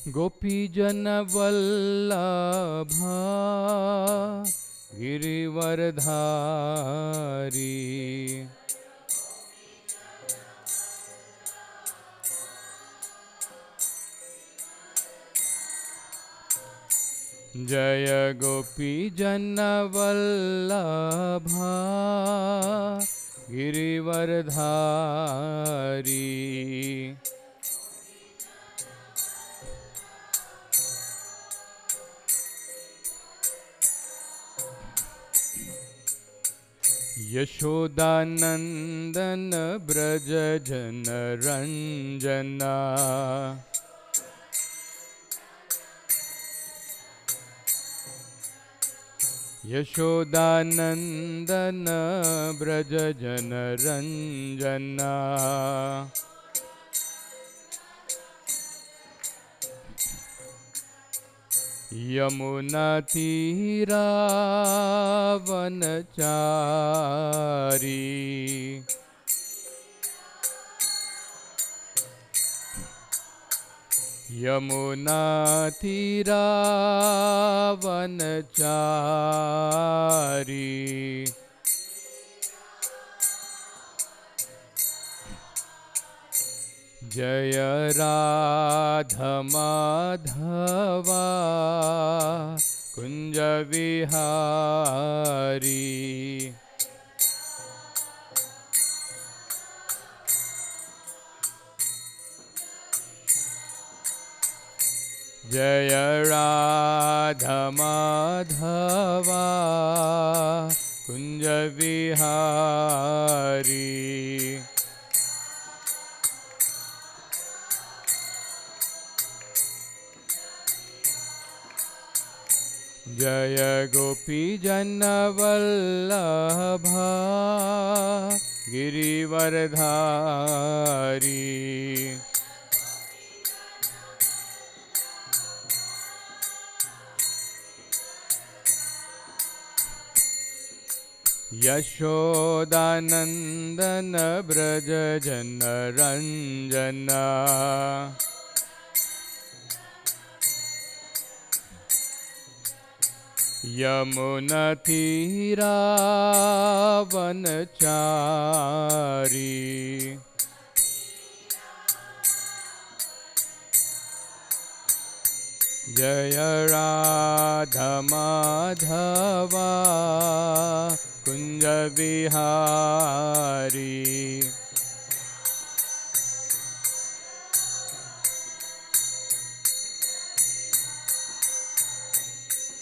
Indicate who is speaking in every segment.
Speaker 1: गोपीजन वल्लभा गिरिवरधारी। जय गोपीजन वल्लभा गिरिवरधारी। यशोदानंदन ब्रज जन रंजना। यशोदानंदन ब्रज जन रंजना। यमुना तीरावनचारी। यमुना तीरावनचारी। जय राधा माधवा कुंज विहारी। जय राधा माधवा कुंज विहारी। जय गोपीजन वल्लभा गिरिवरधारी। यशोदानंदन ब्रज जन रंजना। यमुना तीरावनचारी। जय राधा माधवा कुंज विहारी।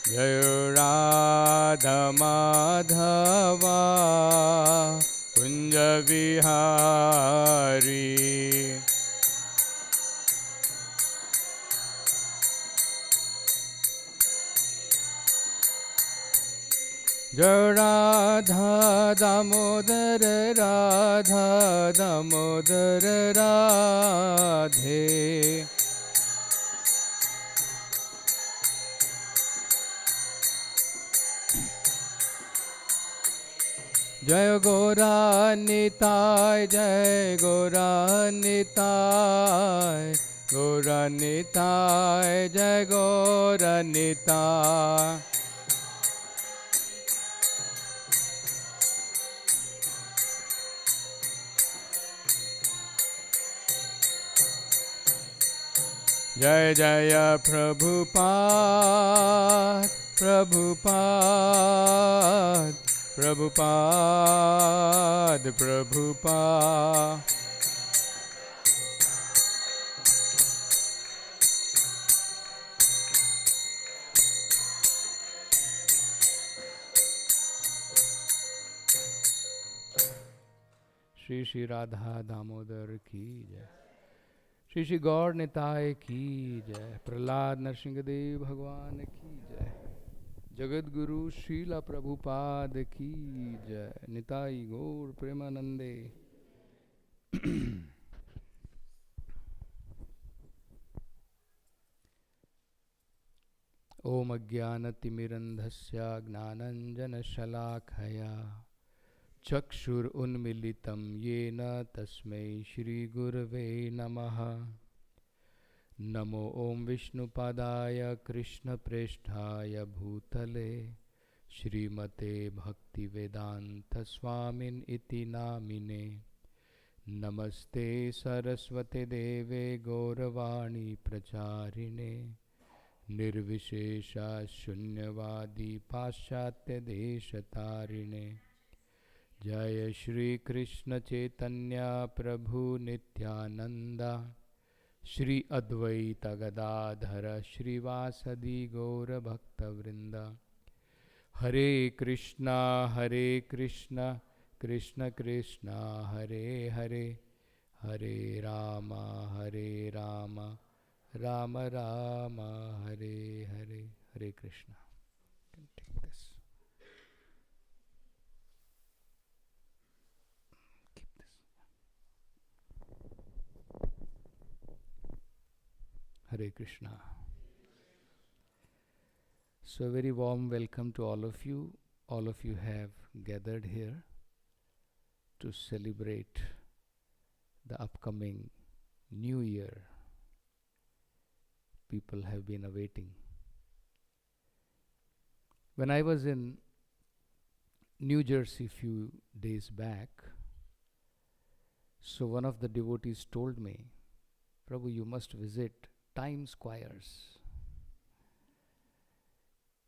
Speaker 1: जय राधा माधवा कुंज विहारी। जय राधा दामोदर राधा दामोदर राधे। जय गौरा निताय जय गौरा निताय। गौरा निताय जय गौरा निताय। जय जय प्रभुपाद प्रभुपाद प्रभुपाद प्रभुपाद। श्री श्री राधा दामोदर की जय। श्री श्री गौर निताय की जय। प्रहलाद नरसिंहदेव भगवान की जय। जगत गुरु श्रीला प्रभुपाद की जय। निताई गौर प्रेमानंदे। ओम अज्ञानतिमिरन्धस्य ज्ञानञ्जनशलाखया चक्षुरुन्मीलितं येन तस्मै श्रीगुरवे नमः। नमो ओं विष्णुपादाय कृष्णप्रेष्ठाय भूतले श्रीमते भक्तिवेदान्तस्वामिन् इति नामिने। नमस्ते सरस्वते देवे गौरवाणी प्रचारिणे निर्विशेषा शून्यवादी पाश्चात्यदेशतारिणे। जय श्री कृष्ण चैतन्य प्रभु नित्यानंद श्री अद्वैत गदाधर श्रीवासदि गौरभक्तवृंद। हरे कृष्णा कृष्ण कृष्णा हरे हरे, हरे राम राम राम हरे हरे। हरे Krishna. Take this. Keep this. Hare Krishna. So a very warm welcome to all of you. All of you have gathered here to celebrate the upcoming New Year. People have been awaiting. When I was in New Jersey few days back, so one of the devotees told me, Prabhu, you must visit Times Squares.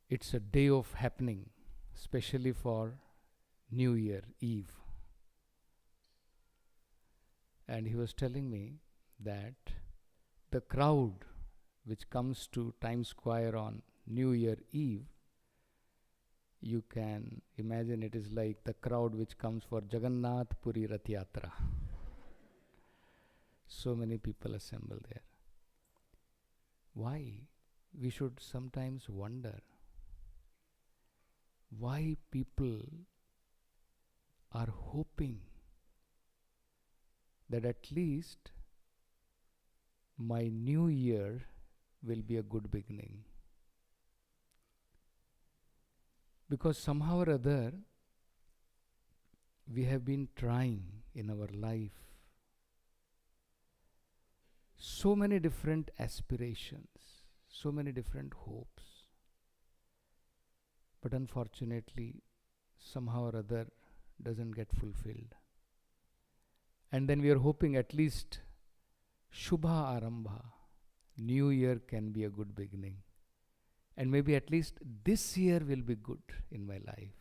Speaker 1: It's a day of happening, especially for New Year Eve. And he was telling me that the crowd which comes to Times Square on New Year Eve, you can imagine it is like the crowd which comes for Jagannath Puri Rath Yatra. So many people assemble there. Why? We should sometimes wonder why people are hoping that at least my new year will be a good beginning. Because somehow or other, we have been trying in our life so many different aspirations, so many different hopes. But unfortunately, somehow or other, doesn't get fulfilled. And then we are hoping at least Shubha Arambha, New Year can be a good beginning. And maybe at least this year will be good in my life.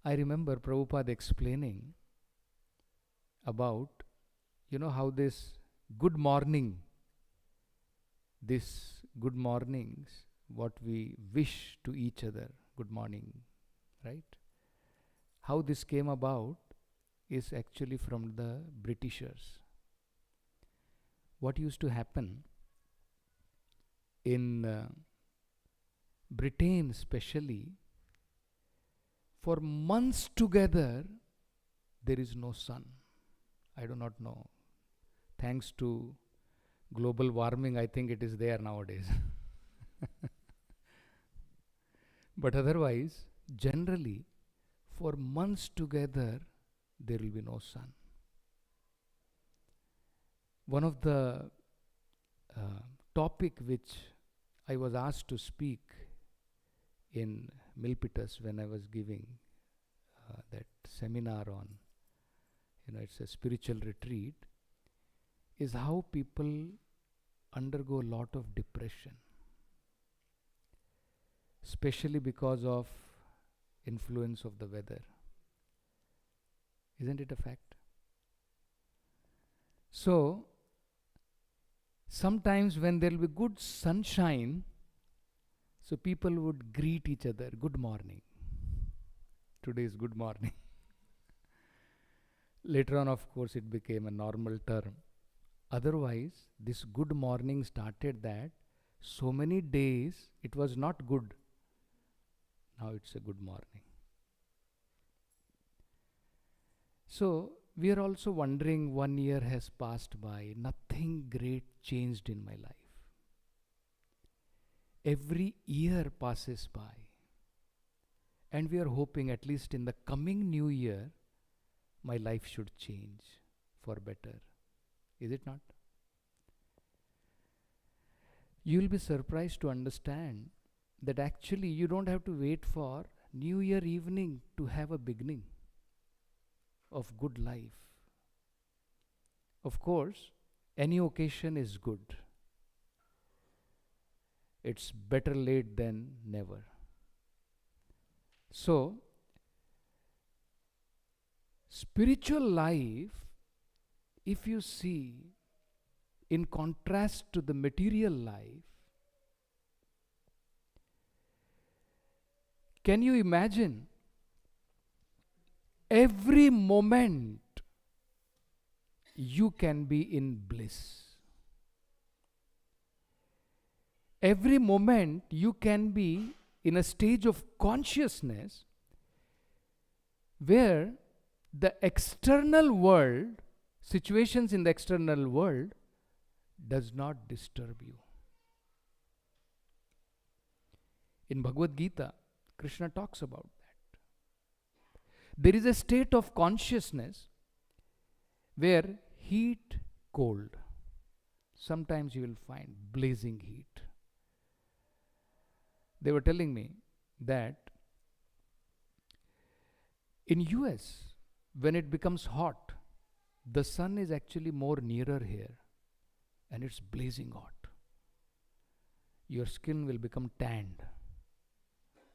Speaker 1: I remember Prabhupada explaining about, how this good mornings, what we wish to each other, good morning, right? How this came about is actually from the Britishers. What used to happen in Britain especially, for months together, there is no sun. I do not know. Thanks to global warming, I think it is there nowadays. But otherwise, generally, for months together, there will be no sun. One of the topic which I was asked to speak in Milpitas when I was giving that seminar on, it's a spiritual retreat, is how people undergo a lot of depression, especially because of influence of the weather. Isn't it a fact? So, sometimes when there will be good sunshine, so people would greet each other, good morning. Today is good morning. Later on, of course, it became a normal term. Otherwise, this good morning started that so many days it was not good. Now it's a good morning. So, we are also wondering, 1 year has passed by, nothing great changed in my life. Every year passes by, and we are hoping at least in the coming new year, my life should change for better. Is it not? you will be surprised to understand that actually you don't have to wait for New Year evening to have a beginning of good life. Of course, any occasion is good. It's better late than never. So, spiritual life, if you see, in contrast to the material life, can you imagine every moment you can be in bliss? Every moment you can be in a stage of consciousness where the external world, situations in the external world, does not disturb you. In Bhagavad Gita, Krishna talks about that. There is a state of consciousness where heat, cold. Sometimes you will find blazing heat. They were telling me that in US, when it becomes hot, the sun is actually more nearer here and it's blazing hot. Your skin will become tanned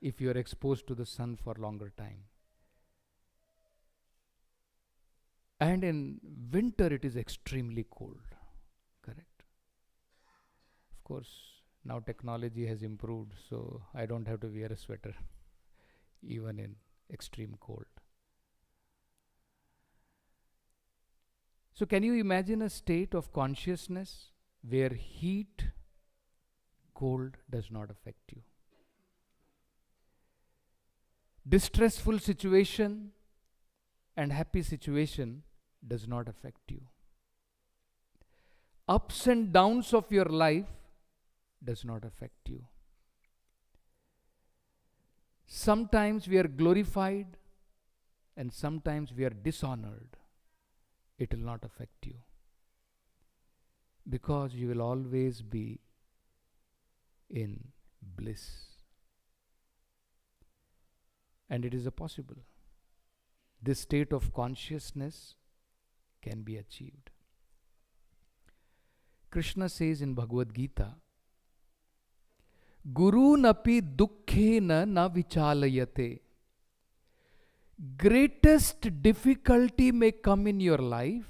Speaker 1: if you are exposed to the sun for longer time. And in winter it is extremely cold, correct? Of course, now technology has improved, so I don't have to wear a sweater even in extreme cold. So can you imagine a state of consciousness where heat, cold does not affect you? Distressful situation and happy situation does not affect you. Ups and downs of your life does not affect you. Sometimes we are glorified and sometimes we are dishonored. It will not affect you, because you will always be in bliss. And it is a possible. This state of consciousness can be achieved. Krishna says in Bhagavad Gita, Guru napi dukkhena na vichalayate. Greatest difficulty may come in your life,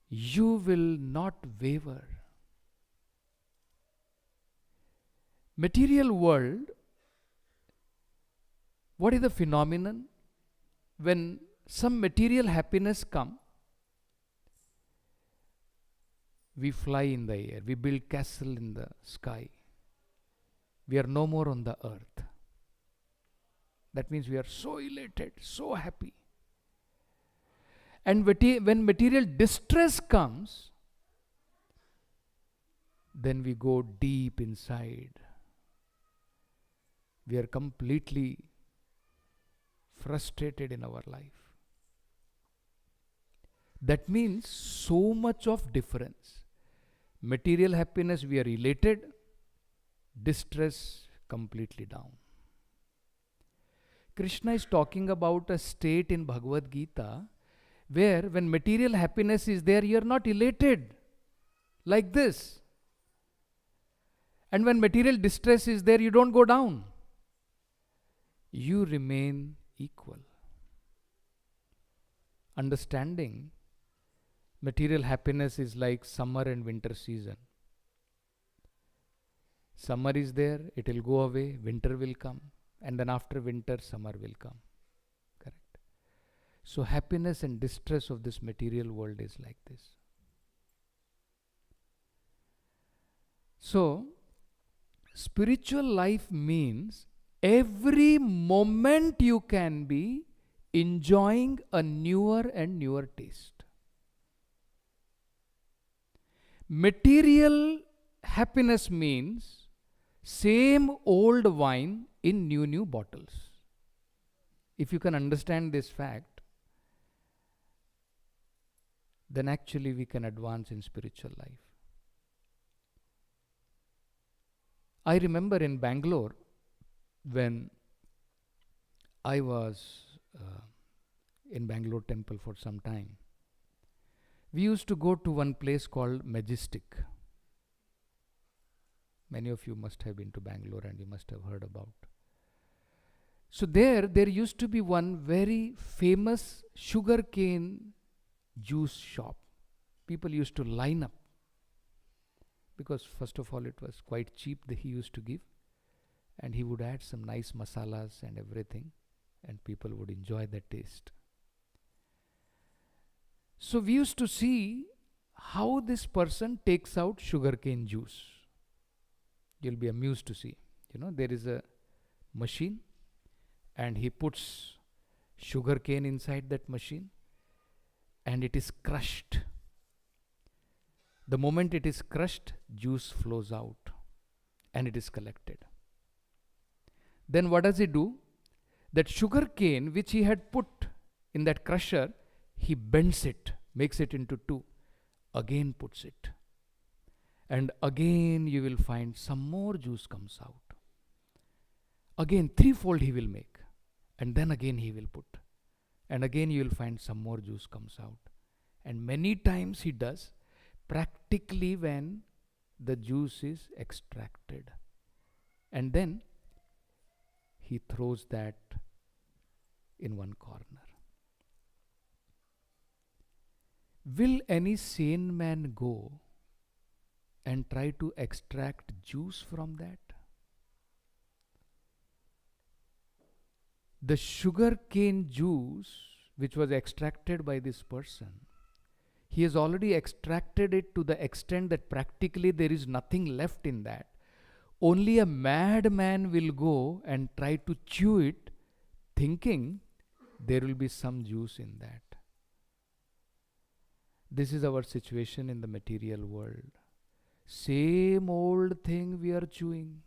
Speaker 1: you will not waver. Material world, what is the phenomenon? When some material happiness come, we fly in the air, we build castle in the sky. We are no more on the earth. That means we are so elated, so happy. And when material distress comes, then we go deep inside. We are completely frustrated in our life. That means so much of difference. Material happiness, we are elated. Distress, completely down. Krishna is talking about a state in Bhagavad Gita where when material happiness is there, you are not elated like this. And when material distress is there, you don't go down. You remain equal. Understanding material happiness is like summer and winter season. Summer is there, it will go away, winter will come. And then after winter, summer will come. Correct. So happiness and distress of this material world is like this. So, spiritual life means every moment you can be enjoying a newer and newer taste. Material happiness means same old wine in new bottles. If you can understand this fact, then actually we can advance in spiritual life. I remember in Bangalore, when I was in Bangalore temple for some time, we used to go to one place called Majestic. Many of you must have been to Bangalore and you must have heard about. So there used to be one very famous sugarcane juice shop. People used to line up because first of all it was quite cheap that he used to give, and he would add some nice masalas and everything, and people would enjoy the taste. So we used to see how this person takes out sugarcane juice. You'll be amused to see. There is a machine and he puts sugarcane inside that machine and it is crushed. The moment it is crushed, juice flows out and it is collected. Then what does he do? That sugarcane which he had put in that crusher, he bends it, makes it into two, again puts it. And again you will find some more juice comes out. Again threefold he will make. And then again he will put. And again you will find some more juice comes out. And many times he does, practically when the juice is extracted. And then he throws that in one corner. Will any sane man go and try to extract juice from that? The sugarcane juice which was extracted by this person, he has already extracted it to the extent that practically there is nothing left in that. Only a madman will go and try to chew it, thinking there will be some juice in that. This is our situation in the material world. Same old thing we are chewing.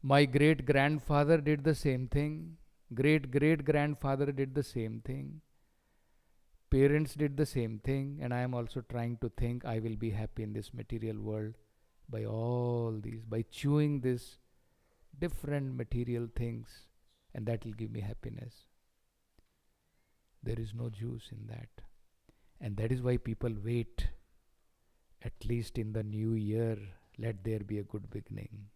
Speaker 1: My great-grandfather did the same thing. Great-great-grandfather did the same thing. Parents did the same thing. And I am also trying to think I will be happy in this material world by all these, by chewing these different material things, and that will give me happiness. There is no juice in that. And that is why people wait. At least in the new year, let there be a good beginning.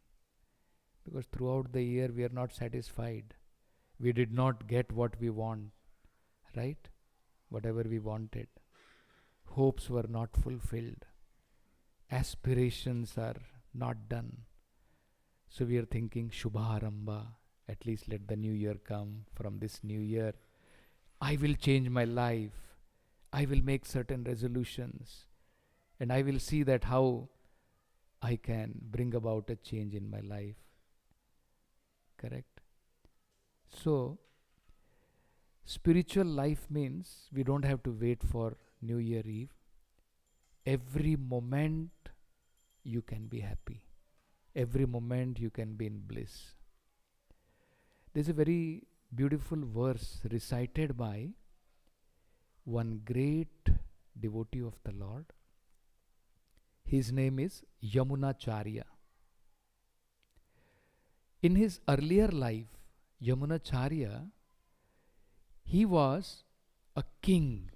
Speaker 1: Because throughout the year we are not satisfied. We did not get what we want, right? Whatever we wanted. Hopes were not fulfilled. Aspirations are not done. So we are thinking, Shubharamba, at least let the new year come. From this new year, I will change my life. I will make certain resolutions. And I will see that how I can bring about a change in my life. Correct? So, spiritual life means we don't have to wait for New Year Eve. Every moment you can be happy. Every moment you can be in bliss. There's a very beautiful verse recited by one great devotee of the Lord. His name is Yamunacharya. In his earlier life, Yamunacharya, he was a king.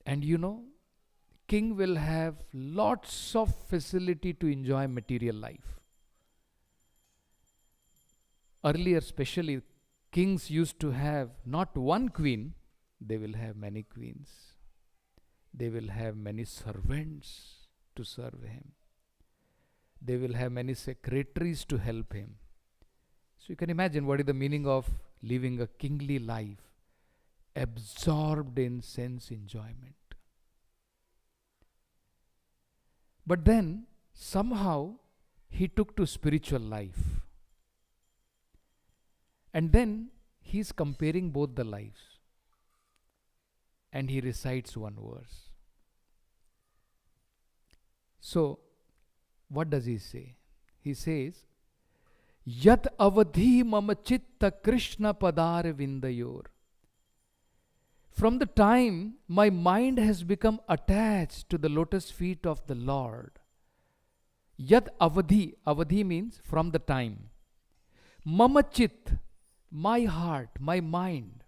Speaker 1: And king will have lots of facility to enjoy material life. Earlier, especially, kings used to have not one queen, they will have many queens. They will have many servants to serve him. They will have many secretaries to help him. So you can imagine what is the meaning of living a kingly life, absorbed in sense enjoyment. But then somehow he took to spiritual life. And then he is comparing both the lives. And he recites one verse. So, what does he say? He says, Yat avadhi mama chitta Krishna padar vindayor. From the time my mind has become attached to the lotus feet of the Lord, Yad avadhi, avadhi means from the time. Mama chit, my heart, my mind.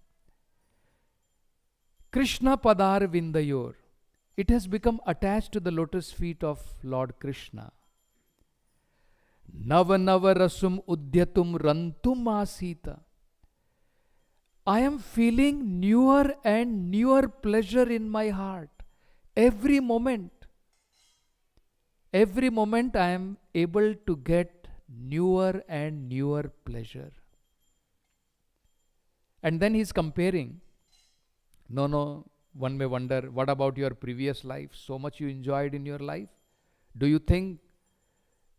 Speaker 1: Krishna padar vindayor, it has become attached to the lotus feet of Lord Krishna. Nava nava rasum udyatum rantum asita. I am feeling newer and newer pleasure in my heart. Every moment I am able to get newer and newer pleasure. And then he's comparing. No, one may wonder, what about your previous life? So much you enjoyed in your life? Do you think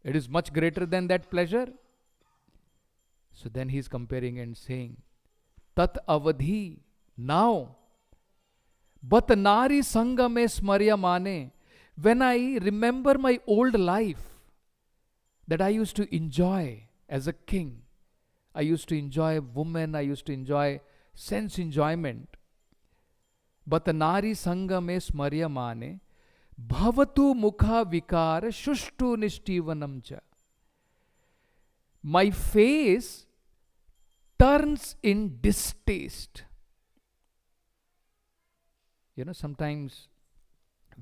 Speaker 1: it is much greater than that pleasure? So then he's comparing and saying, Tat avadhi, now. But nari sanga me smarya mane. When I remember my old life that I used to enjoy as a king, I used to enjoy women, I used to enjoy sense enjoyment. But nari sanga me smarya mane, bhavatu mukha vikara shushtu nishtivanam cha. My face turns in distaste. Sometimes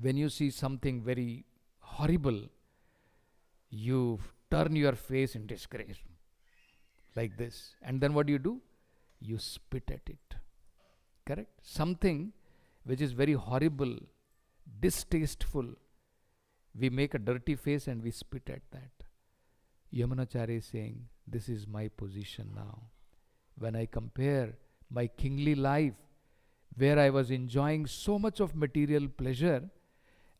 Speaker 1: when you see something very horrible, you turn your face in disgrace, like this. And then what do? You spit at it. Correct? Something which is very horrible, distasteful, we make a dirty face and we spit at that. Yamunacharya is saying, this is my position now. When I compare my kingly life, where I was enjoying so much of material pleasure,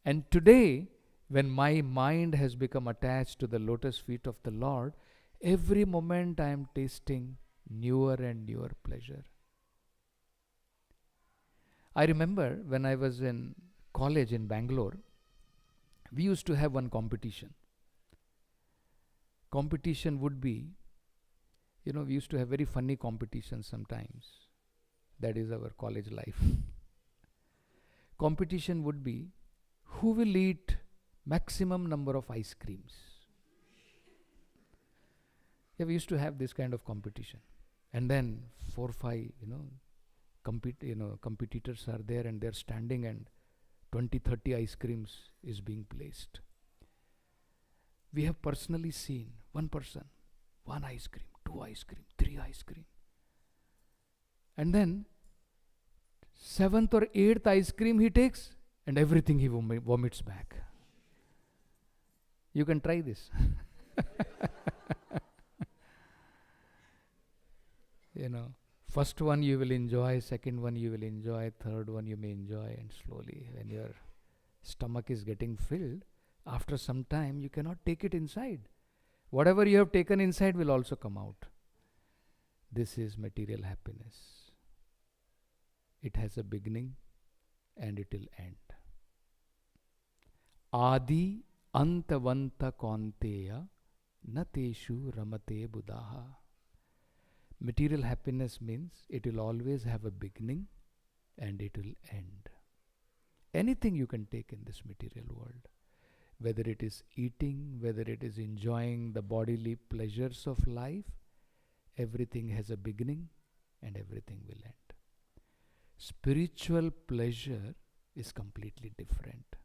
Speaker 1: and today, when my mind has become attached to the lotus feet of the Lord, every moment I am tasting newer and newer pleasure. I remember when I was in college in Bangalore, we used to have one competition. Competition would be, we used to have very funny competitions sometimes. That is our college life. Competition would be, who will eat maximum number of ice creams? Yeah, we used to have this kind of competition. And then 4 or 5, competitors are there and they're standing and 20, 30 ice creams is being placed. We have personally seen one person, 1 ice cream, 2 ice cream, 3 ice cream. And then 7th or 8th ice cream he takes and everything he vomits back. You can try this. First one you will enjoy, second one you will enjoy, third one you may enjoy, and slowly when your stomach is getting filled, after some time you cannot take it inside. Whatever you have taken inside will also come out. This is material happiness. It has a beginning and it will end. Adi antavanta kaunteya nateshu ramate buddhaha. Material happiness means it will always have a beginning and it will end. Anything you can take in this material world, whether it is eating, whether it is enjoying the bodily pleasures of life, everything has a beginning and everything will end. Spiritual pleasure is completely different.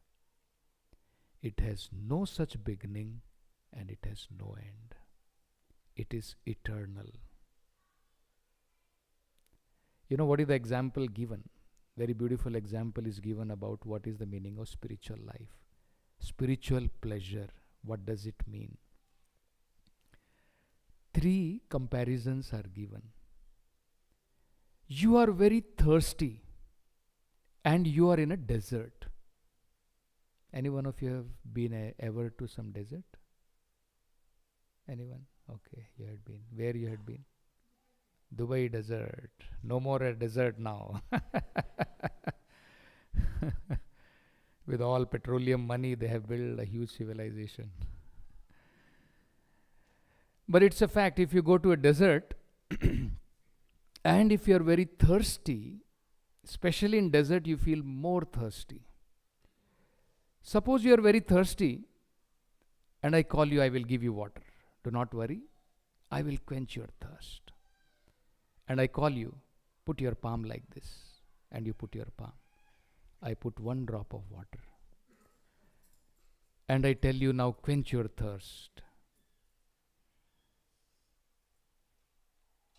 Speaker 1: It has no such beginning and it has no end. It is eternal. What is the example given? Very beautiful example is given about what is the meaning of spiritual life. Spiritual pleasure, what does it mean? 3 comparisons are given. You are very thirsty and you are in a desert. Any one of you have been ever to some desert? Anyone? Okay, you had been. Where you had been? Dubai desert. No more a desert now. With all petroleum money, they have built a huge civilization. But it's a fact, if you go to a desert and if you are very thirsty, especially in desert, you feel more thirsty. Suppose you are very thirsty And I call you, I will give you water. Do not worry, I will quench your thirst. And I call you, put your palm like this. And you put your palm. I put one drop of water. And I tell you, now quench your thirst.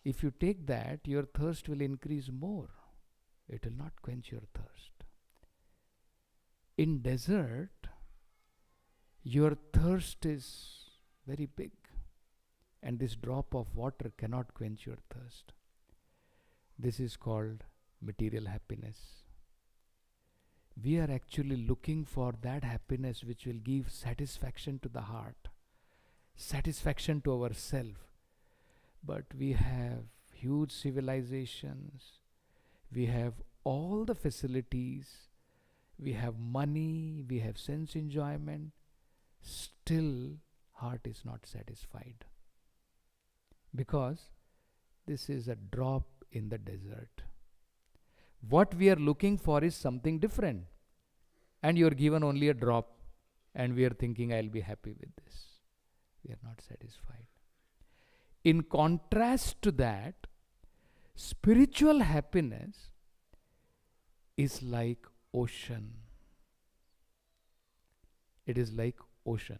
Speaker 1: If you take that, your thirst will increase more. It will not quench your thirst. In desert, your thirst is very big. And this drop of water cannot quench your thirst. This is called material happiness. We are actually looking for that happiness which will give satisfaction to the heart, satisfaction to ourself. But we have huge civilizations, we have all the facilities, we have money, we have sense enjoyment, still heart is not satisfied. Because this is a drop in the desert. What we are looking for is something different. And you are given only a drop, and we are thinking, I'll be happy with this. We are not satisfied. In contrast to that, spiritual happiness is like ocean. It is like ocean,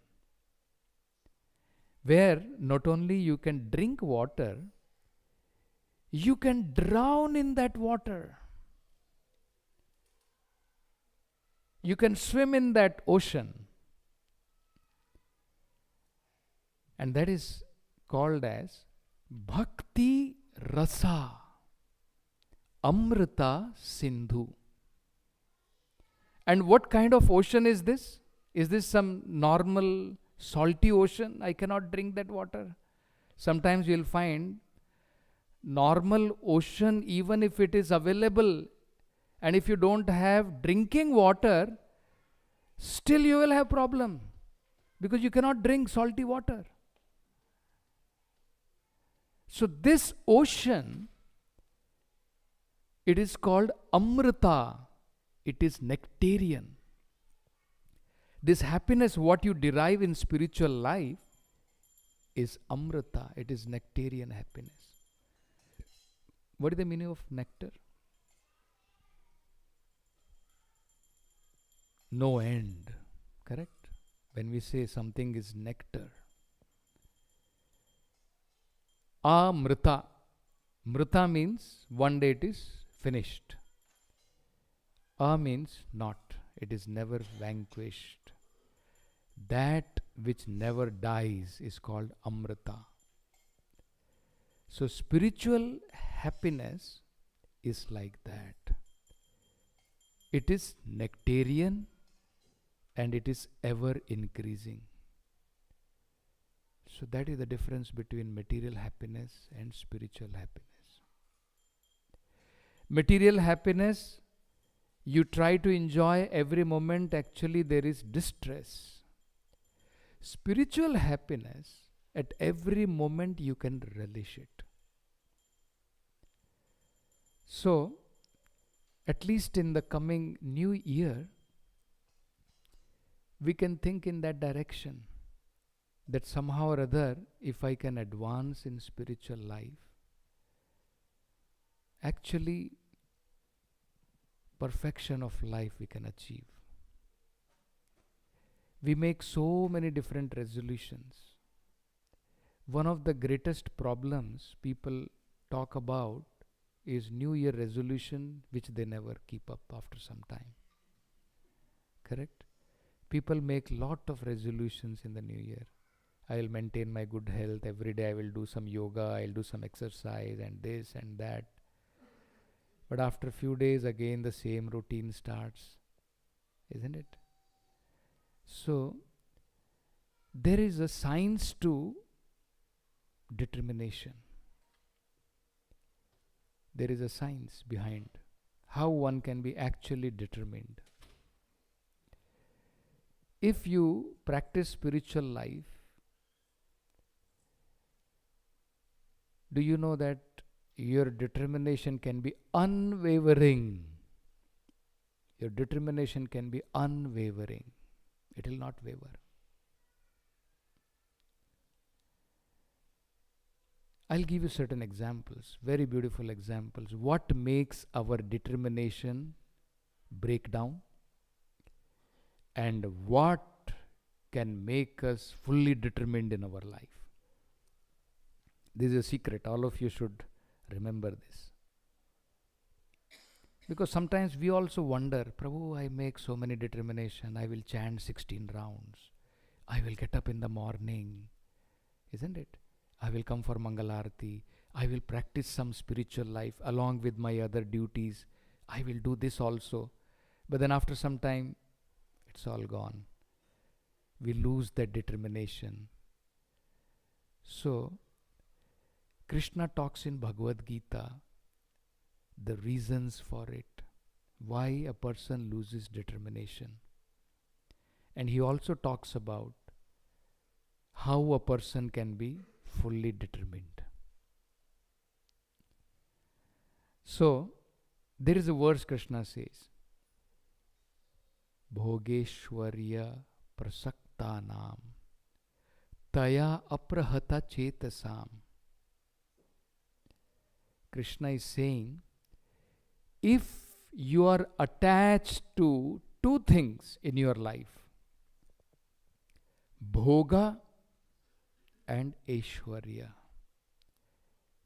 Speaker 1: where not only you can drink water, you can drown in that water. You can swim in that ocean. And that is called as Bhakti Rasa Amrita Sindhu. And what kind of ocean is this? Is this some normal salty ocean? I cannot drink that water. Sometimes you'll find normal ocean, even if it is available, and if you don't have drinking water, still you will have problem, because you cannot drink salty water. So this ocean, it is called Amrita. It is nectarian. This happiness, what you derive in spiritual life, is Amrita. It is nectarian happiness. What is the meaning of nectar? No end. Correct? When we say something is nectar. Amrita. Mrita means one day it is finished. A means not. It is never vanquished. That which never dies is called Amrita. So spiritual happiness is like that. It is nectarian and it is ever increasing. So that is the difference between material happiness and spiritual happiness. Material happiness, you try to enjoy every moment, actually there is distress. Spiritual happiness, at every moment you can relish it. So, at least in the coming new year, we can think in that direction, that somehow or other, if I can advance in spiritual life, actually perfection of life we can achieve. We make so many different resolutions. One of the greatest problems people talk about is New Year resolution, which they never keep up after some time. Correct? People make lot of resolutions in the New Year. I will maintain my good health. Every day I will do some yoga, I will do some exercise and this and that. But after a few days again the same routine starts. Isn't it? So, there is a science to determination. There is a science behind how one can be actually determined. If you practice spiritual life, do you know that your determination can be unwavering? Your determination can be unwavering. It will not waver. I'll give you certain examples, very beautiful examples. What makes our determination break down, and what can make us fully determined in our life. This is a secret. All of you should remember this. Because sometimes we also wonder, Prabhu, I make so many determination. I will chant 16 rounds. I will get up in the morning. Isn't it? I will come for Mangalarti. I will practice some spiritual life along with my other duties. I will do this also. But then after some time, it's all gone. We lose that determination. So, Krishna talks in Bhagavad Gita the reasons for it, why a person loses determination. And he also talks about how a person can be fully determined. So, there is a verse Krishna says, Bhogeshwarya prasaktanam taya aprahata chetasam. Krishna is saying, if you are attached to two things in your life, Bhoga and Aishwarya.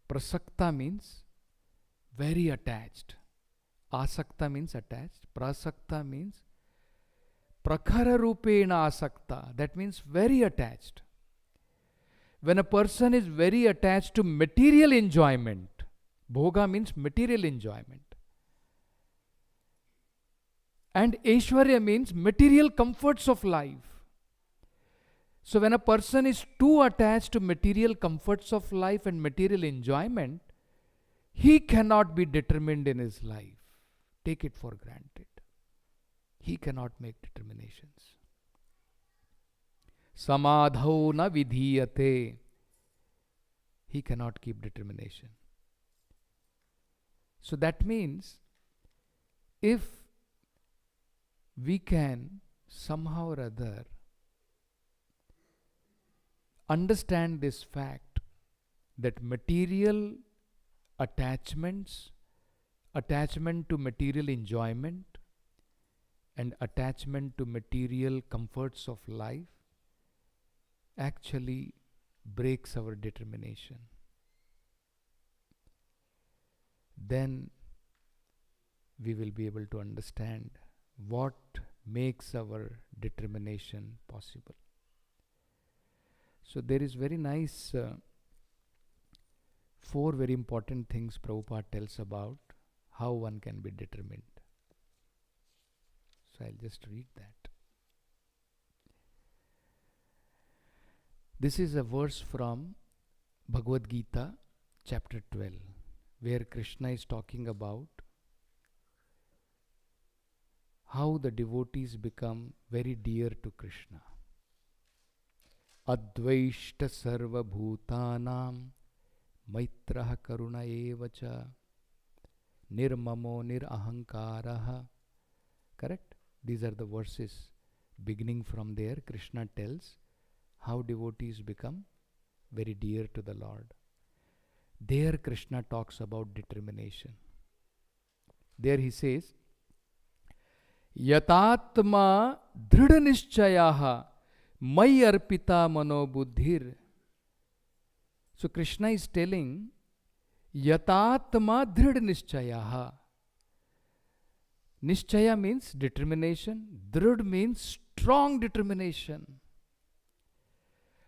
Speaker 1: Prasakta means very attached. Asakta means attached. Prasakta means prakhara rupena asakta. That means very attached. When a person is very attached to material enjoyment, Bhoga means material enjoyment, and Aishwarya means material comforts of life. So when a person is too attached to material comforts of life and material enjoyment, he cannot be determined in his life. Take it for granted. He cannot make determinations. Samadhau na vidhiyate. He cannot keep determination. So that means, if we can somehow or other understand this fact that material attachments, attachment to material enjoyment and attachment to material comforts of life actually breaks our determination, then we will be able to understand what makes our determination possible. So there is very nice 4 very important things Prabhupada tells about how one can be determined. So I'll just read that. This is a verse from Bhagavad Gita chapter 12, where Krishna is talking about how the devotees become very dear to Krishna. Advaishta sarva bhutanam maitraha karuna evacha nirmamo nirahankaraha. Correct? These are the verses. Beginning from there, Krishna tells how devotees become very dear to the Lord. There Krishna talks about determination. There he says, Yatatma dhrida nishchayaha mai arpita mano buddhir. So Krishna is telling, Yatatma dhrida nishchayaha. Nishchaya means determination. Dhrida means strong determination.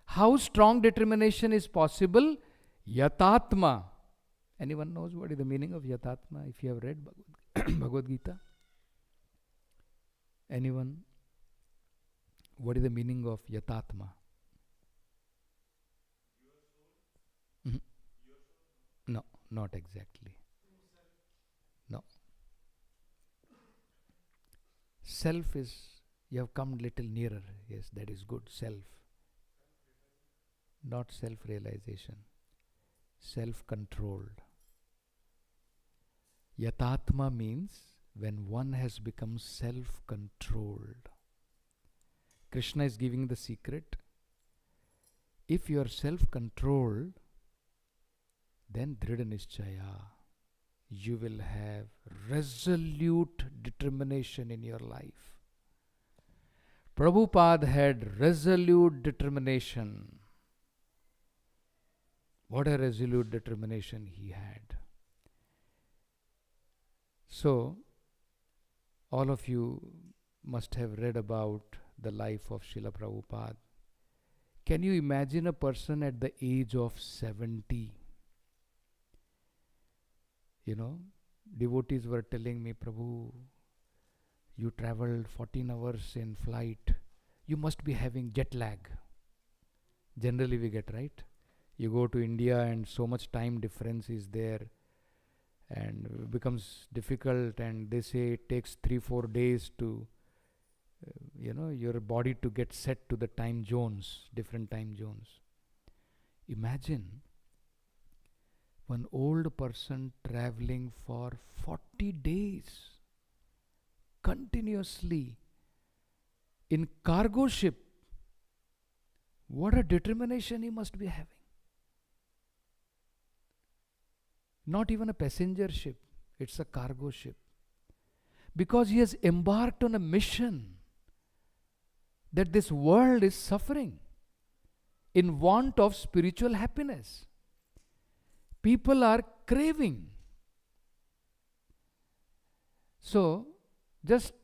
Speaker 1: How strong determination is possible? Yatatma. Anyone knows what is the meaning of Yatatma if you have read Bhagavad Gita? Anyone? What is the meaning of Yatatma? Mm-hmm. No, not exactly. No. Self is, you have come little nearer. Yes, that is good. Self. Not self-realization. Self-controlled. Yatatma means when one has become self-controlled. Krishna is giving the secret. If you are self-controlled, then Dhrida Nischaya. You will have resolute determination in your life. Prabhupada had resolute determination. What a resolute determination he had. So, all of you must have read about the life of Srila Prabhupada. Can you imagine a person at the age of 70? Devotees were telling me, Prabhu, you traveled 14 hours in flight. You must be having jet lag. Generally we get, right? You go to India and so much time difference is there and it becomes difficult, and they say it takes 3-4 days to your body to get set to the time zones, different time zones. Imagine one old person traveling for 40 days continuously in cargo ship. What a determination he must be having. Not even a passenger ship, it's a cargo ship. Because he has embarked on a mission that this world is suffering in want of spiritual happiness. People are craving. So, just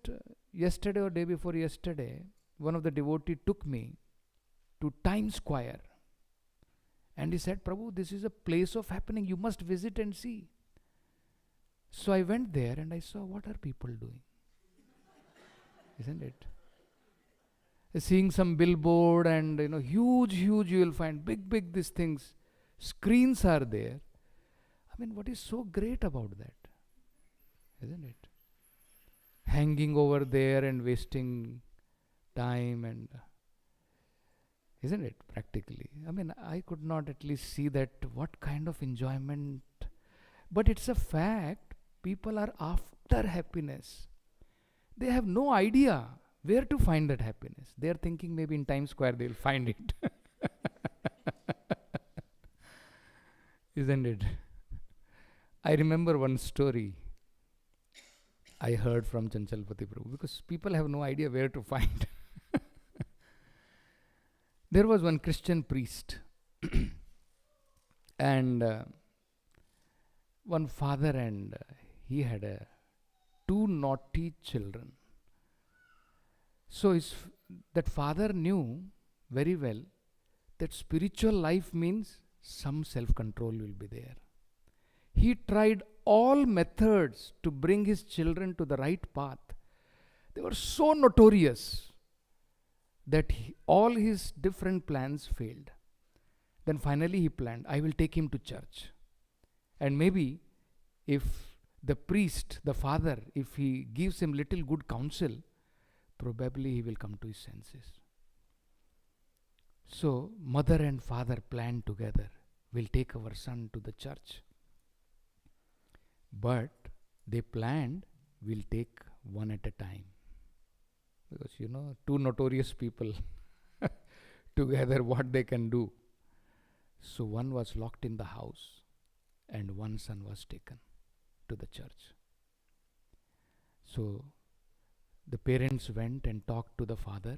Speaker 1: yesterday or day before yesterday, one of the devotees took me to Times Square. And he said, Prabhu, this is a place of happening. You must visit and see. So I went there and I saw what are people doing. Isn't it? Seeing some billboard and huge you will find big these things. Screens are there. I mean, what is so great about that? Isn't it? Hanging over there and wasting time and isn't it practically? I mean, I could not at least see that what kind of enjoyment. But it's a fact, people are after happiness. They have no idea where to find that happiness. They are thinking maybe in Times Square they will find it. Isn't it? I remember one story I heard from Chanchalpati Prabhu, because people have no idea where to find. There was one Christian priest and one father, and he had 2 naughty children. So that father knew very well that spiritual life means some self-control will be there. He tried all methods to bring his children to the right path. They were so notorious that all his different plans failed. Then finally he planned, I will take him to church. And maybe if the priest, the father, if he gives him little good counsel, probably he will come to his senses. So mother and father planned together, we'll take our son to the church. But they planned, we'll take one at a time. Because 2 notorious people together, what they can do. So one was locked in the house and one son was taken to the church. So the parents went and talked to the father.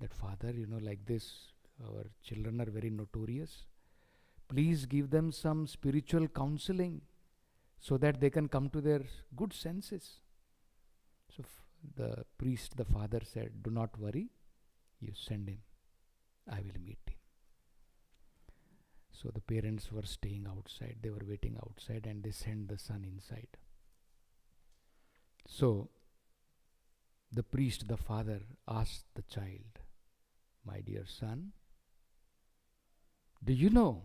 Speaker 1: That father, like this, our children are very notorious. Please give them some spiritual counseling so that they can come to their good senses. So the priest, the father said, do not worry, you send him, I will meet him. So the parents were staying outside, they were waiting outside, and they sent the son inside. So the priest, the father, asked the child, my dear son, do you know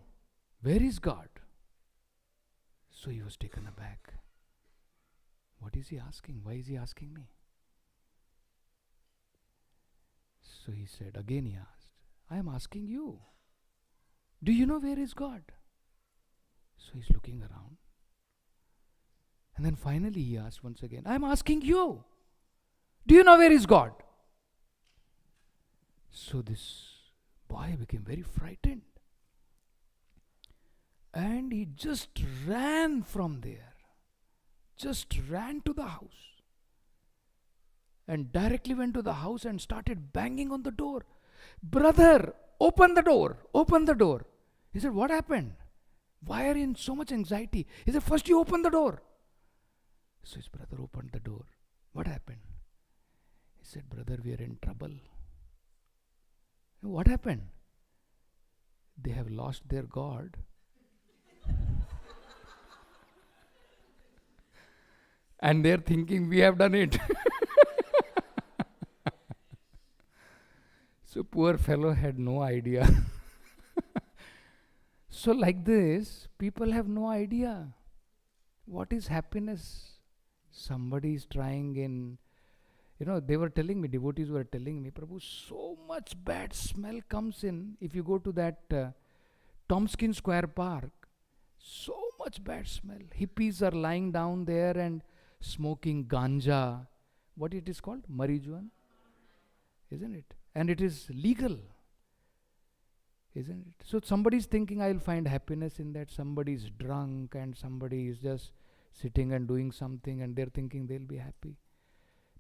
Speaker 1: where is God? So he was taken aback. What is he asking? Why is he asking me? So he said, again he asked, I am asking you, do you know where is God? So he's looking around. And then finally he asked once again, I am asking you, do you know where is God? So this boy became very frightened. And he just ran from there, just ran to the house, and directly went to the house and started banging on the door. Brother, open the door, open the door. He said, what happened? Why are you in so much anxiety? He said, first you open the door. So his brother opened the door. What happened? He said, brother, we are in trouble. What happened? They have lost their God. And they're thinking we have done it. So poor fellow had no idea. So like this, people have no idea. What is happiness? Somebody is trying in, they were telling me, devotees were telling me, Prabhu, so much bad smell comes in. If you go to that Tompkins Square Park, so much bad smell. Hippies are lying down there and smoking ganja. What it is called? Marijuana? Isn't it? And it is legal. Isn't it? So somebody is thinking I'll find happiness in that. Somebody is drunk and somebody is just sitting and doing something and they're thinking they'll be happy.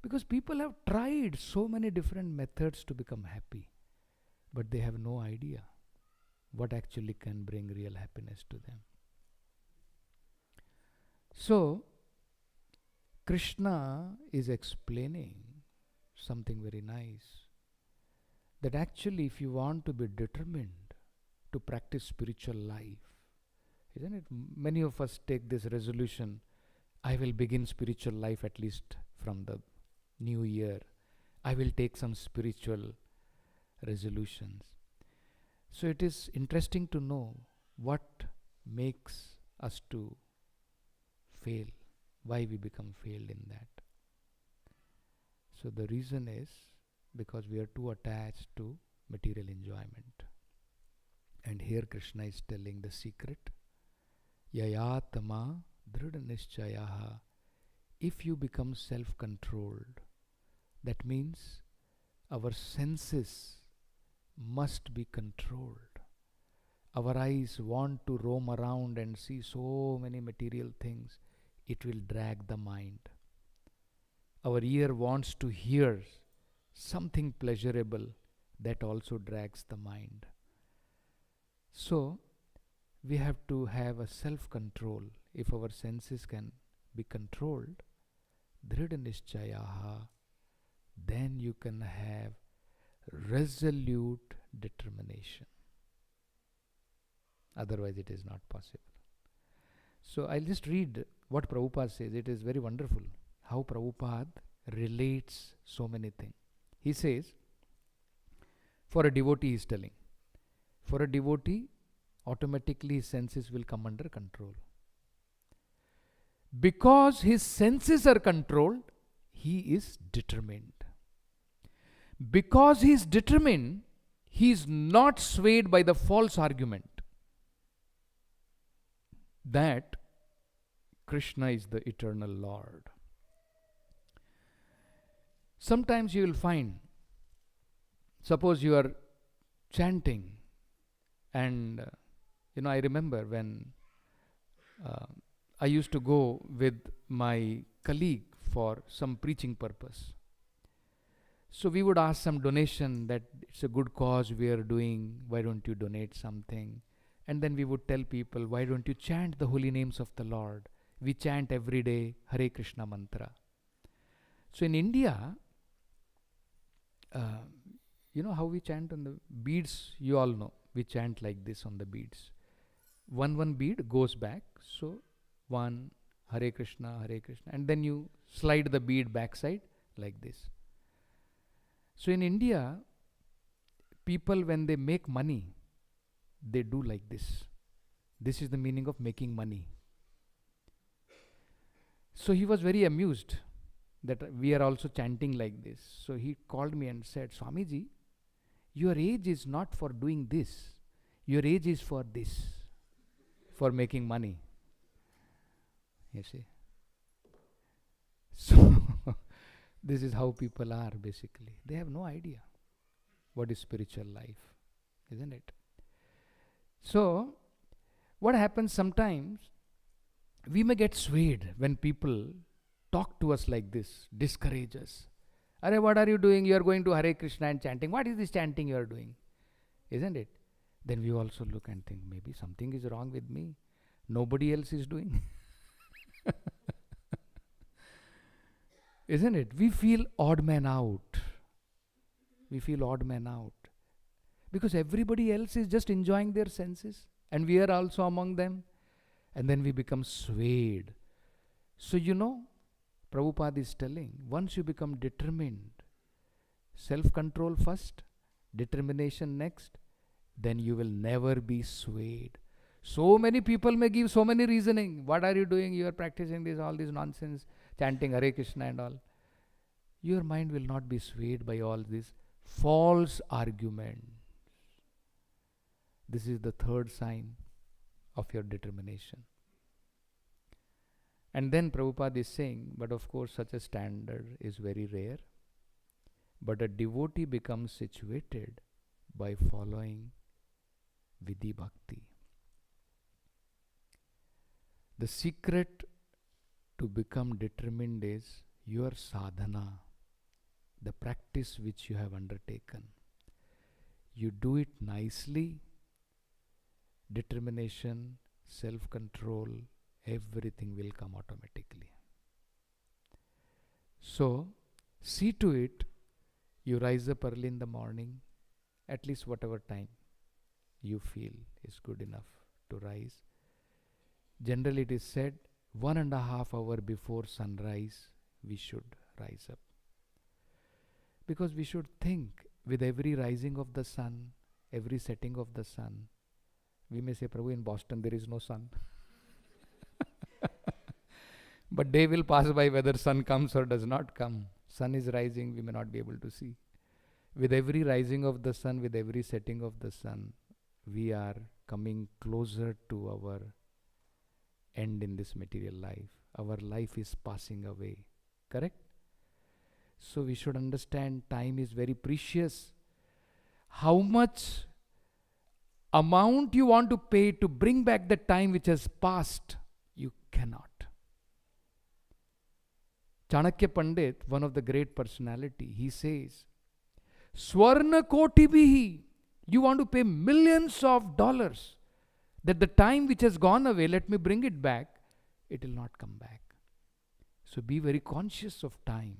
Speaker 1: Because people have tried so many different methods to become happy. But they have no idea what actually can bring real happiness to them. So, Krishna is explaining something very nice. That actually if you want to be determined to practice spiritual life, isn't it? Many of us take this resolution, I will begin spiritual life at least from the new year. I will take some spiritual resolutions. So it is interesting to know what makes us to fail, why we become failed in that. So the reason is because we are too attached to material enjoyment. And here Krishna is telling the secret. Yayatama dhrida nishchayaha. If you become self-controlled, that means our senses must be controlled. Our eyes want to roam around and see so many material things. It will drag the mind. Our ear wants to hear something pleasurable. That also drags the mind. So, we have to have a self-control. If our senses can be controlled, dhrida nishchayaha, then you can have resolute determination. Otherwise it is not possible. So I'll just read what Prabhupada says. It is very wonderful how Prabhupada relates so many things. He says, for a devotee he is telling, for a devotee, automatically his senses will come under control. Because his senses are controlled, he is determined. Because he is determined, he is not swayed by the false argument that Krishna is the eternal Lord. Sometimes you will find, suppose you are chanting, and I remember when I used to go with my colleague for some preaching purpose. So we would ask some donation, that it's a good cause we are doing, why don't you donate something? And then we would tell people, why don't you chant the holy names of the Lord? We chant every day Hare Krishna mantra. So in India, you know how we chant on the beads? You all know. We chant like this on the beads. One bead goes back. So one, Hare Krishna, and then you slide the bead backside like this. So in India, people when they make money, they do like this. This is the meaning of making money. So he was very amused that we are also chanting like this. So he called me and said, Swamiji, your age is not for doing this. Your age is for this, for making money. You see. So this is how people are basically. They have no idea what is spiritual life, isn't it? So What happens sometimes, we may get swayed when people talk to us like this, discourage us. Arey, what are you doing? You are going to Hare Krishna and chanting. What is this chanting you are doing? Isn't it? Then we also look and think, maybe something is wrong with me. Nobody else is doing. Isn't it? We feel odd man out. We feel odd man out. Because everybody else is just enjoying their senses. And we are also among them. And then we become swayed. So Prabhupada is telling, once you become determined, self-control first, determination next, then you will never be swayed. So many people may give so many reasoning. What are you doing? You are practicing this, all this nonsense, chanting Hare Krishna and all. Your mind will not be swayed by all this false argument. This is the third sign of your determination. And then Prabhupada is saying, but of course such a standard is very rare. But a devotee becomes situated by following Vidhi Bhakti. The secret to become determined is your sadhana, the practice which you have undertaken. You do it nicely, determination, self-control, everything will come automatically. So, see to it, you rise up early in the morning, at least whatever time you feel is good enough to rise. Generally it is said 1.5 hours before sunrise we should rise up. Because we should think with every rising of the sun, every setting of the sun. We may say, Prabhu, in Boston there is no sun. But day will pass by whether sun comes or does not come. Sun is rising, we may not be able to see. With every rising of the sun, with every setting of the sun, we are coming closer to our end in this material life. Our life is passing away. Correct? So we should understand time is very precious. How much amount you want to pay to bring back the time which has passed, you cannot. Chanakya Pandit, one of the great personality, he says, Swarna Koti Bihi, you want to pay millions of dollars that the time which has gone away, let me bring it back, it will not come back. So be very conscious of time.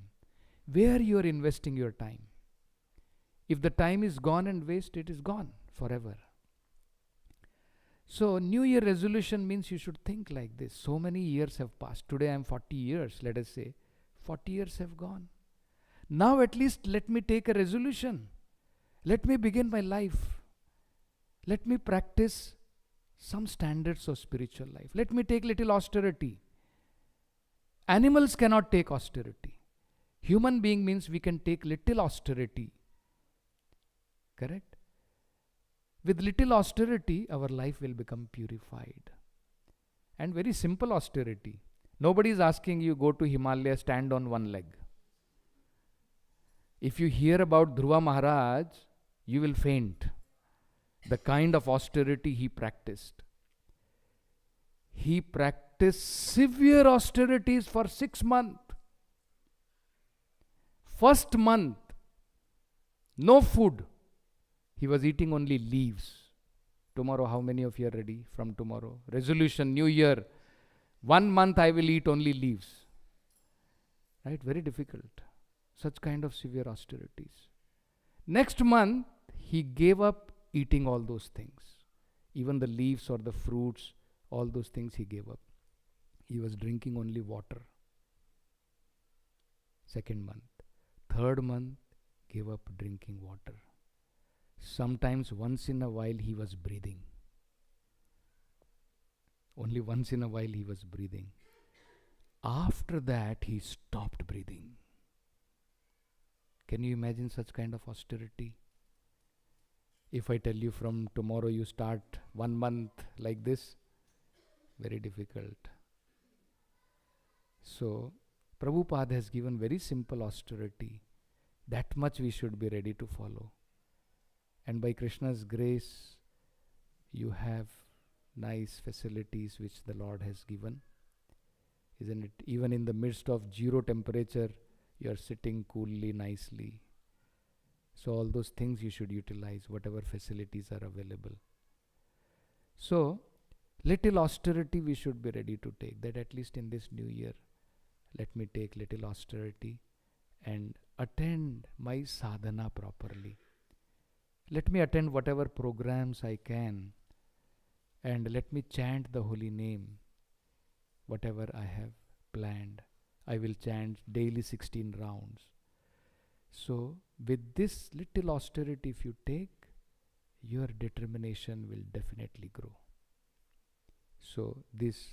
Speaker 1: Where you are investing your time. If the time is gone and waste, it is gone forever. So New Year resolution means you should think like this. So many years have passed. Today I am 40 years, let us say. 40 years have gone. Now at least let me take a resolution. Let me begin my life. Let me practice some standards of spiritual life. Let me take little austerity. Animals cannot take austerity. Human being means we can take little austerity. Correct? With little austerity, our life will become purified. And very simple austerity. Nobody is asking you go to Himalaya, stand on one leg. If you hear about Dhruva Maharaj, you will faint. The kind of austerity he practiced. He practiced severe austerities for 6 months. First month, no food. He was eating only leaves. Tomorrow, how many of you are ready from tomorrow? Resolution, New Year. 1 month I will eat only leaves. Right? Very difficult. Such kind of severe austerities. Next month, he gave up eating all those things. Even the leaves or the fruits, all those things he gave up. He was drinking only water. Second month. Third month, gave up drinking water. Sometimes once in a while he was breathing. Only once in a while he was breathing. After that he stopped breathing. Can you imagine such kind of austerity? If I tell you from tomorrow you start 1 month like this, very difficult. So, Prabhupada has given very simple austerity. That much we should be ready to follow. And by Krishna's grace, you have nice facilities which the Lord has given. Isn't it? Even in the midst of 0 temperature, you are sitting coolly, nicely. So all those things you should utilize, whatever facilities are available. So, little austerity we should be ready to take. That at least in this new year, let me take little austerity and attend my sadhana properly. Let me attend whatever programs I can, and let me chant the holy name. Whatever I have planned, I will chant daily 16 rounds. So, with this little austerity, if you take, your determination will definitely grow. So, these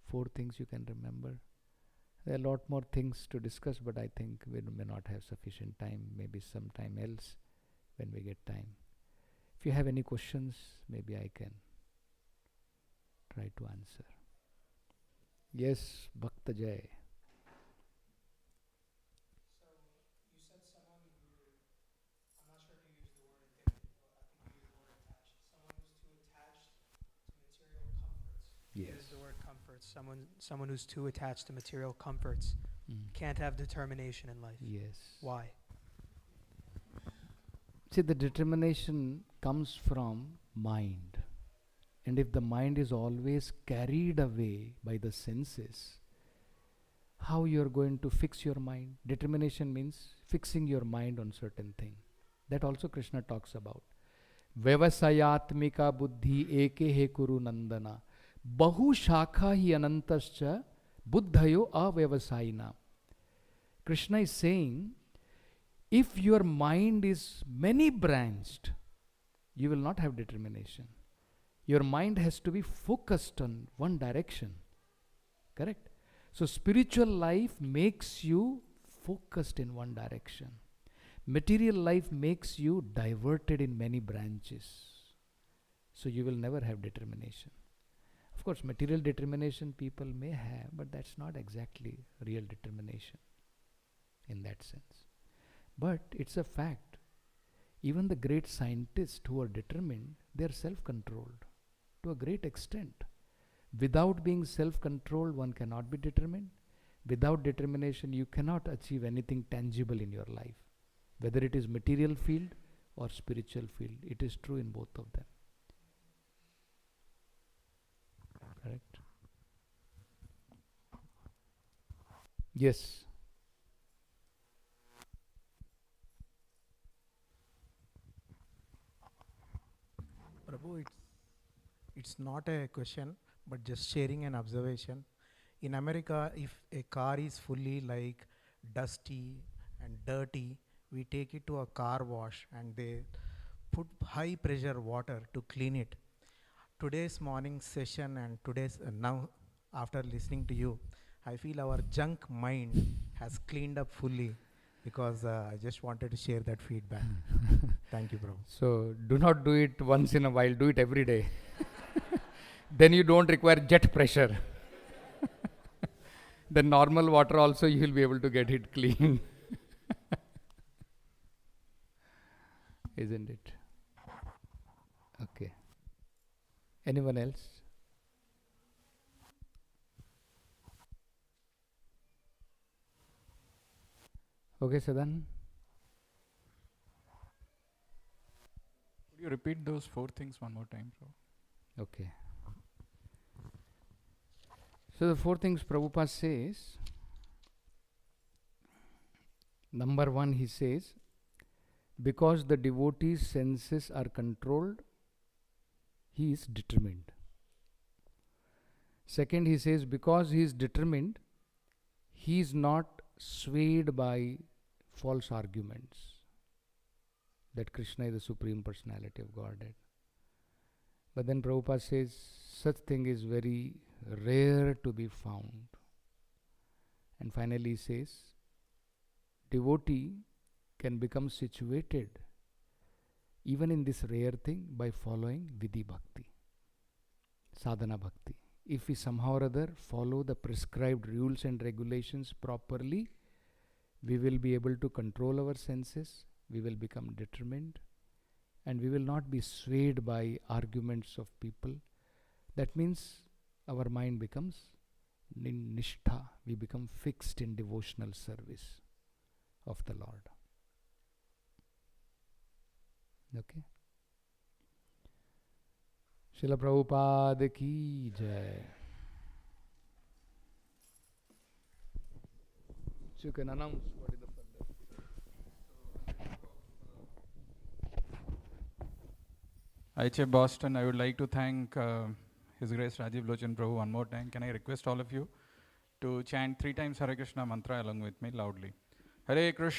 Speaker 1: 4 things you can remember. There are a lot more things to discuss, but I think we may not have sufficient time. Maybe sometime else when we get time. If you have any questions, maybe I can try to answer. Yes, Bhakta Jai.
Speaker 2: So you said someone who, I'm not sure if you used the word addicted, but I think you used the word attached. Someone who's too attached to material comforts.
Speaker 1: Yes.
Speaker 2: You used the word comforts. Someone who's too attached to material comforts can't have determination in life.
Speaker 1: Yes.
Speaker 2: Why?
Speaker 1: See, the determination comes from mind. And if the mind is always carried away by the senses, how you are going to fix your mind? Determination means fixing your mind on certain thing. That also Krishna talks about. Vyavasayatmika buddhi eke he kuru nandana. Bahu shakha hi anantascha buddhayo avyavasayina. Krishna is saying, if your mind is many branched, you will not have determination. Your mind has to be focused on one direction. Correct? So spiritual life makes you focused in one direction. Material life makes you diverted in many branches. So you will never have determination. Of course, material determination people may have, but that's not exactly real determination in that sense. But it's a fact. Even the great scientists who are determined, they are self-controlled to a great extent. Without being self-controlled, one cannot be determined. Without determination, you cannot achieve anything tangible in your life. Whether it is material field or spiritual field, it is true in both of them. Correct? Yes.
Speaker 3: Prabhu, it's not a question, but just sharing an observation. In America, if a car is fully like dusty and dirty, we take it to a car wash and they put high pressure water to clean it. Today's morning session and today's now after listening to you, I feel our junk mind has cleaned up fully because I just wanted to share that feedback. Thank you, Prabhu.
Speaker 1: So do not do it once in a while, do it every day. Then you don't require jet pressure. The normal water also you will be able to get it clean. Isn't it? Okay. Anyone else? Okay, Sadan.
Speaker 4: Could you repeat those 4 things one more time, bro?
Speaker 1: Okay. So the 4 things Prabhupada says. Number 1, he says, because the devotee's senses are controlled, he is determined. Second, he says, because he is determined, he is not swayed by false arguments that Krishna is the Supreme Personality of Godhead. But then Prabhupada says, such thing is very rare to be found. And finally he says, devotee can become situated even in this rare thing by following Vidhi Bhakti, Sadhana Bhakti. If we somehow or other follow the prescribed rules and regulations properly, we will be able to control our senses, we will become determined, and we will not be swayed by arguments of people. That means our mind becomes nishtha. We become fixed in devotional service of the Lord. Okay? Srila Prabhupada ki jai. So you can announce what is the further.
Speaker 4: IHF Boston, I would like to thank His Grace Rajiv Lochan Prabhu one more time. Can I request all of you to chant 3 times Hare Krishna mantra along with me loudly? Hare Krishna.